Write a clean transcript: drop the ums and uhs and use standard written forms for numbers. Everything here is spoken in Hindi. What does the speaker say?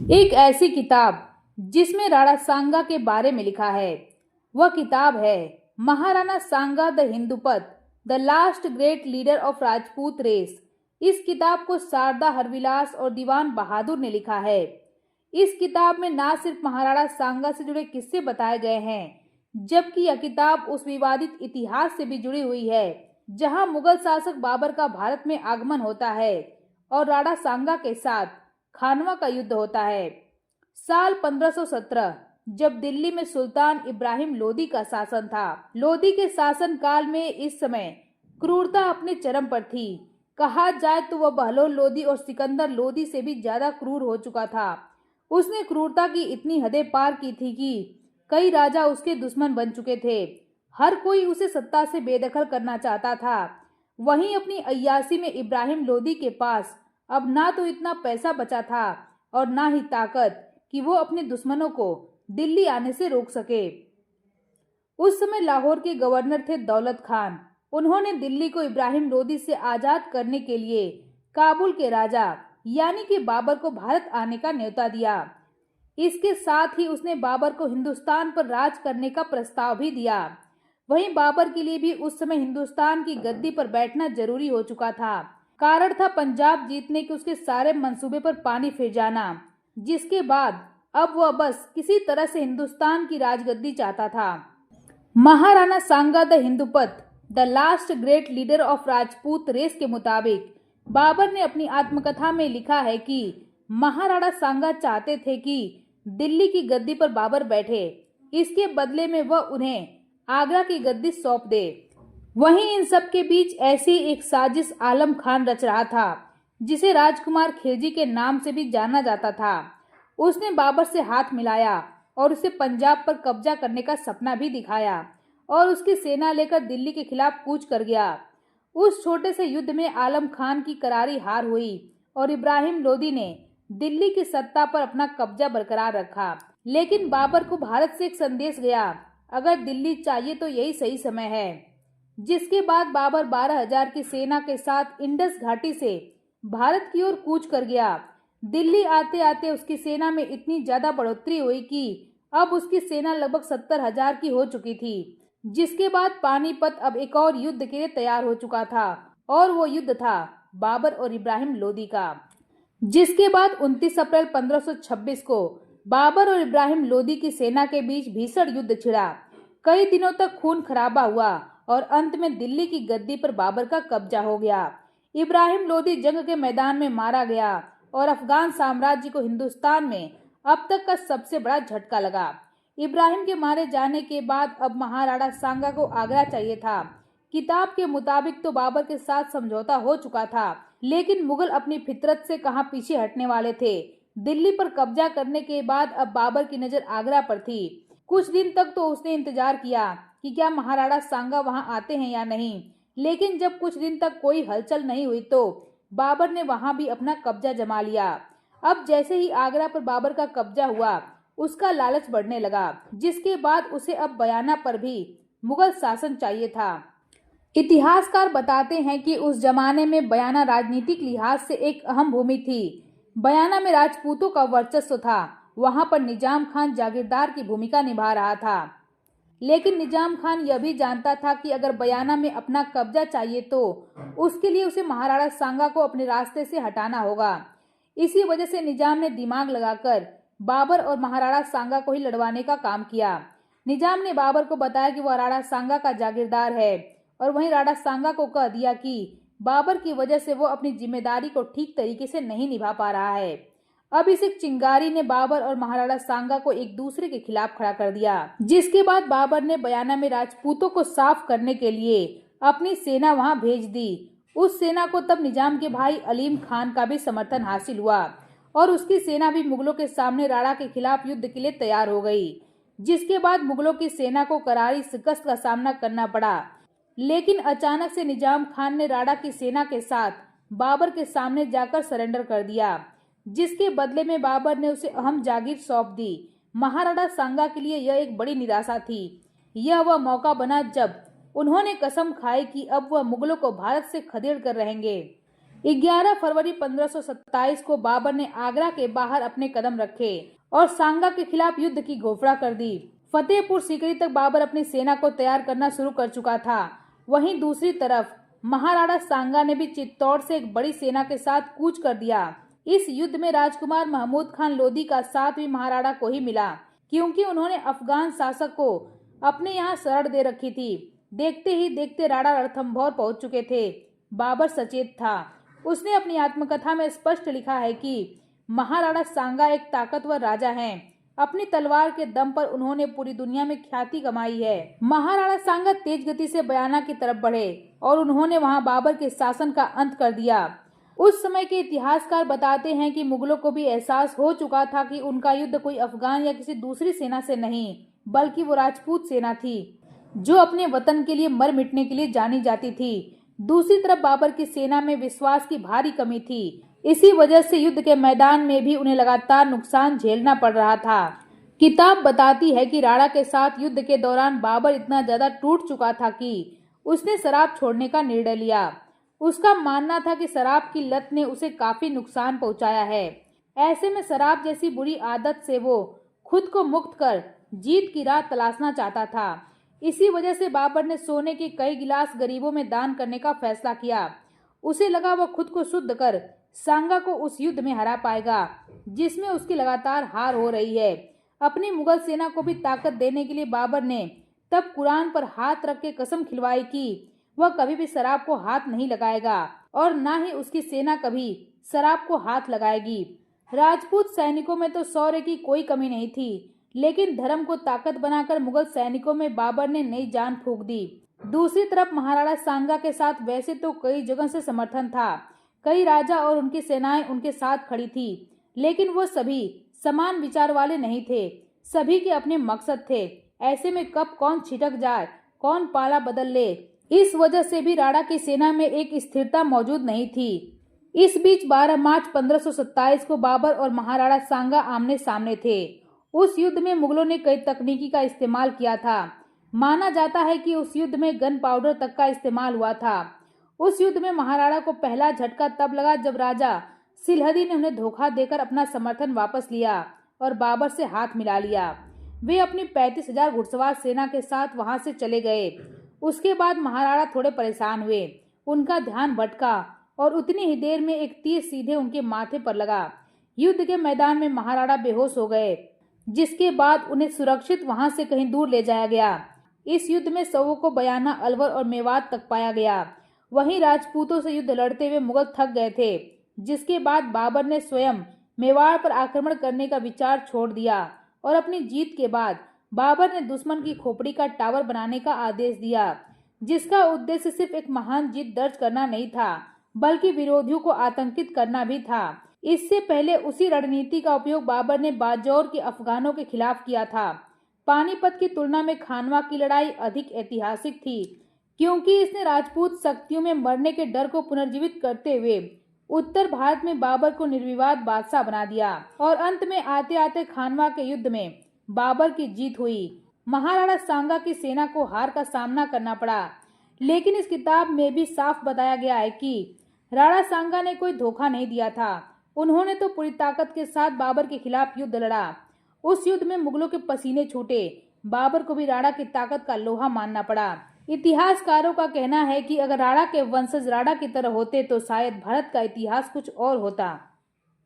एक ऐसी किताब जिसमें राणा सांगा के बारे में लिखा है, वह किताब है Maharana Sanga the Hindupat, the last great leader of Rajput race. इस किताब को शारदा हरविलास और दीवान बहादुर ने लिखा है। इस किताब में न सिर्फ महाराणा सांगा से जुड़े किस्से बताए गए हैं, जबकि यह किताब उस विवादित इतिहास से भी जुड़ी हुई है जहां मुगल शासक बाबर का भारत में आगमन होता है और राणा सांगा के साथ खानवा का युद्ध होता है। साल 1517 जब दिल्ली में सुल्तान इब्राहिम लोदी का शासन था। लोदी के शासन काल में इस समय क्रूरता अपने चरम पर थी। कहा जाए तो वह बहलोल लोदी और सिकंदर लोदी से भी ज्यादा क्रूर हो चुका था। उसने क्रूरता की इतनी हदें पार की थी कि कई राजा उसके दुश्मन बन चुके थे। हर कोई उसे सत्ता से बेदखल करना चाहता था। वहीं अपनी अय्याशी में इब्राहिम लोदी के पास अब ना तो इतना पैसा बचा था और ना ही ताकत कि वो अपने दुश्मनों को दिल्ली आने से रोक सके। उस समय लाहौर के गवर्नर थे दौलत खान। उन्होंने दिल्ली को इब्राहिम लोदी से आजाद करने के लिए काबुल के राजा यानी कि बाबर को भारत आने का न्योता दिया। इसके साथ ही उसने बाबर को हिंदुस्तान पर राज करने का प्रस्ताव भी दिया। वहीं बाबर के लिए भी उस समय हिंदुस्तान की गद्दी पर बैठना जरूरी हो चुका था। कारण था पंजाब जीतने के उसके सारे मंसूबे पर पानी फिर जाना, जिसके बाद अब वह बस किसी तरह से हिंदुस्तान की राजगद्दी चाहता था। Maharana Sanga the Hindupat, the last great leader of Rajput race के मुताबिक बाबर ने अपनी आत्मकथा में लिखा है कि महाराणा सांगा चाहते थे कि दिल्ली की गद्दी पर बाबर बैठे, इसके बदले में वह उन्हें आगरा की गद्दी सौंप दे। वहीं इन सब के बीच ऐसी एक साजिश आलम खान रच रहा था, जिसे राजकुमार खिलजी के नाम से भी जाना जाता था। उसने बाबर से हाथ मिलाया और उसे पंजाब पर कब्जा करने का सपना भी दिखाया और उसकी सेना लेकर दिल्ली के खिलाफ कूच कर गया। उस छोटे से युद्ध में आलम खान की करारी हार हुई और इब्राहिम लोदी ने दिल्ली की सत्ता पर अपना कब्जा बरकरार रखा। लेकिन बाबर को भारत से एक संदेश गया, अगर दिल्ली चाहिए तो यही सही समय है। जिसके बाद बाबर 12,000 की सेना के साथ इंडस घाटी से भारत की ओर कूच कर गया। दिल्ली आते आते उसकी सेना में इतनी ज्यादा बढ़ोतरी हुई कि अब उसकी सेना लगभग 70,000 की हो चुकी थी। जिसके बाद पानीपत अब एक और युद्ध के लिए तैयार हो चुका था और वो युद्ध था बाबर और इब्राहिम लोदी का। जिसके बाद 29 अप्रैल 1526 को बाबर और इब्राहिम लोदी की सेना के बीच भीषण युद्ध छिड़ा। कई दिनों तक खून खराबा हुआ और अंत में दिल्ली की गद्दी पर बाबर का कब्जा हो गया। इब्राहिम लोदी जंग के मैदान में मारा गया और अफगान साम्राज्य को हिंदुस्तान में अब तक का सबसे बड़ा झटका लगा। इब्राहिम के मारे जाने के बाद अब महाराणा सांगा को आगरा चाहिए था। किताब के मुताबिक तो बाबर के साथ समझौता हो चुका था, लेकिन मुगल अपनी फितरत से कहां पीछे हटने वाले थे। दिल्ली पर कब्जा करने के बाद अब बाबर की नजर आगरा पर थी। कुछ दिन तक तो उसने इंतजार किया कि क्या महाराणा सांगा वहां आते हैं या नहीं, लेकिन जब कुछ दिन तक कोई हलचल नहीं हुई तो बाबर ने वहां भी अपना कब्जा जमा लिया। अब जैसे ही आगरा पर बाबर का कब्जा हुआ, उसका लालच बढ़ने लगा, जिसके बाद उसे अब बयाना पर भी मुगल शासन चाहिए था। इतिहासकार बताते हैं कि उस जमाने में बयाना राजनीतिक लिहाज से एक अहम भूमि थी। बयाना में राजपूतों का वर्चस्व था। वहां पर निजाम खान जागीरदार की भूमिका निभा रहा था। लेकिन निजाम खान यह भी जानता था कि अगर बयाना में अपना कब्जा चाहिए तो उसके लिए उसे महाराणा सांगा को अपने रास्ते से हटाना होगा। इसी वजह से निजाम ने दिमाग लगाकर बाबर और महाराणा सांगा को ही लड़वाने का काम किया। निजाम ने बाबर को बताया कि वह राणा सांगा का जागीरदार है और वहीं राणा सांगा को कह दिया कि बाबर की वजह से वो अपनी जिम्मेदारी को ठीक तरीके से नहीं निभा पा रहा है। अब इस एक चिंगारी ने बाबर और महाराणा सांगा को एक दूसरे के खिलाफ खड़ा कर दिया। जिसके बाद बाबर ने बयाना में राजपूतों को साफ करने के लिए अपनी सेना वहां भेज दी। उस सेना को तब निजाम के भाई अलीम खान का भी समर्थन हासिल हुआ और उसकी सेना भी मुगलों के सामने राणा के खिलाफ युद्ध के लिए तैयार हो गई। जिसके बाद मुगलों की सेना को करारी शिकस्त का सामना करना पड़ा। लेकिन अचानक से निजाम खान ने राणा की सेना के साथ बाबर के सामने जाकर सरेंडर कर दिया, जिसके बदले में बाबर ने उसे अहम जागीर सौंप दी। महाराणा सांगा के लिए यह एक बड़ी निराशा थी। यह वह मौका बना जब उन्होंने कसम खाई कि अब वह मुगलों को भारत से खदेड़ कर रहेंगे। 11 फरवरी 1527 को बाबर ने आगरा के बाहर अपने कदम रखे और सांगा के खिलाफ युद्ध की घोषणा कर दी। फतेहपुर सीकरी तक बाबर अपनी सेना को तैयार करना शुरू कर चुका था। वहीं दूसरी तरफ महाराणा सांगा ने भी चित्तौड़ से एक बड़ी सेना के साथ कूच कर दिया। इस युद्ध में राजकुमार महमूद खान लोधी का साथ भी महाराणा को ही मिला, क्योंकि उन्होंने अफगान शासक को अपने यहाँ शरण दे रखी थी। देखते ही देखते राणा रणथंभौर पहुंच चुके थे। बाबर सचेत था। उसने अपनी आत्मकथा में स्पष्ट लिखा है कि महाराणा सांगा एक ताकतवर राजा हैं। अपनी तलवार के दम पर उन्होंने पूरी दुनिया में ख्याति कमाई है। महाराणा सांगा तेज गति से बयाना की तरफ बढ़े और उन्होंने वहां बाबर के शासन का अंत कर दिया। उस समय के इतिहासकार बताते हैं कि मुगलों को भी एहसास हो चुका था कि उनका युद्ध कोई अफगान या किसी दूसरी सेना से नहीं, बल्कि वो राजपूत सेना थी, जो अपने वतन के लिए मर मिटने के लिए जानी जाती थी। दूसरी तरफ बाबर की सेना में विश्वास की भारी कमी थी। इसी वजह से युद्ध के मैदान में भी उन्हें लगातार नुकसान झेलना पड़ रहा था। किताब बताती है कि राणा के साथ युद्ध के दौरान बाबर इतना ज्यादा टूट चुका था कि उसने शराब छोड़ने का निर्णय लिया। उसका मानना था कि शराब की लत ने उसे काफी नुकसान पहुंचाया है। ऐसे में शराब जैसी बुरी आदत से वो खुद को मुक्त कर जीत की राह तलाशना चाहता था। इसी वजह से बाबर ने सोने के कई गिलास गरीबों में दान करने का फैसला किया। उसे लगा वह खुद को शुद्ध कर सांगा को उस युद्ध में हरा पाएगा जिसमें उसकी लगातार हार हो रही है। अपनी मुगल सेना को भी ताकत देने के लिए बाबर ने तब कुरान पर हाथ रख के कसम खिलवाई कि वह कभी भी शराब को हाथ नहीं लगाएगा और न ही उसकी सेना कभी शराब को हाथ लगाएगी। राजपूत सैनिकों में तो शौर्य की कोई कमी नहीं थी, लेकिन धर्म को ताकत बनाकर मुगल सैनिकों में बाबर ने नई जान फूंक दी। दूसरी तरफ महाराणा सांगा के साथ वैसे तो कई जगह से समर्थन था। कई राजा और उनकी सेनाएं उनके साथ खड़ी थी, लेकिन वो सभी समान विचार वाले नहीं थे। सभी के अपने मकसद थे। ऐसे में कब कौन छिटक जाए, कौन पाला बदल ले, इस वजह से भी राणा की सेना में एक स्थिरता मौजूद नहीं थी। इस बीच 12 मार्च 1527 को बाबर और महाराणा सांगा आमने सामने थे। उस युद्ध में मुगलों ने कई तकनीकी का इस्तेमाल किया था। माना जाता है कि उस युद्ध में गन पाउडर तक का इस्तेमाल हुआ था। उस युद्ध में महाराणा को पहला झटका तब लगा जब राजा सिलहदी ने उन्हें धोखा देकर अपना समर्थन वापस लिया और बाबर से हाथ मिला लिया। वे अपनी 35,000 घुड़सवार सेना के साथ वहां से चले गए। उसके बाद महाराणा थोड़े परेशान हुए। उनका ध्यान भटका और उतनी ही देर में एक तीर सीधे उनके माथे पर लगा। युद्ध के मैदान में महाराणा बेहोश हो गए, जिसके बाद उन्हें सुरक्षित वहां से कहीं दूर ले जाया गया। इस युद्ध में शवों को बयाना, अलवर और मेवात तक पाया गया। वहीं राजपूतों से युद्ध लड़ते हुए मुगल थक गए थे, जिसके बाद बाबर ने स्वयं मेवाड़ पर आक्रमण करने का विचार छोड़ दिया और अपनी जीत के बाद बाबर ने दुश्मन की खोपड़ी का टावर बनाने का आदेश दिया, जिसका उद्देश्य सिर्फ एक महान जीत दर्ज करना नहीं था, बल्कि विरोधियों को आतंकित करना भी था। इससे पहले उसी रणनीति का उपयोग बाबर ने बाजौर के अफगानों के खिलाफ किया था। पानीपत की तुलना में खानवा की लड़ाई अधिक ऐतिहासिक थी, क्योंकि इसने राजपूत शक्तियों में मरने के डर को पुनर्जीवित करते हुए उत्तर भारत में बाबर को निर्विवाद बादशाह बना दिया और अंत में आते आते खानवा के युद्ध में बाबर की जीत हुई। महाराणा सांगा की सेना को हार का सामना करना पड़ा, लेकिन इस किताब में भी साफ बताया गया है कि राणा सांगा ने कोई धोखा नहीं दिया था। उन्होंने तो पूरी ताकत के साथ बाबर के खिलाफ युद्ध लड़ा। उस युद्ध में मुगलों के पसीने छूटे। बाबर को भी राणा की ताकत का लोहा मानना पड़ा। इतिहासकारों का कहना है कि अगर राणा के वंशज राणा की तरह होते तो शायद भारत का इतिहास कुछ और होता।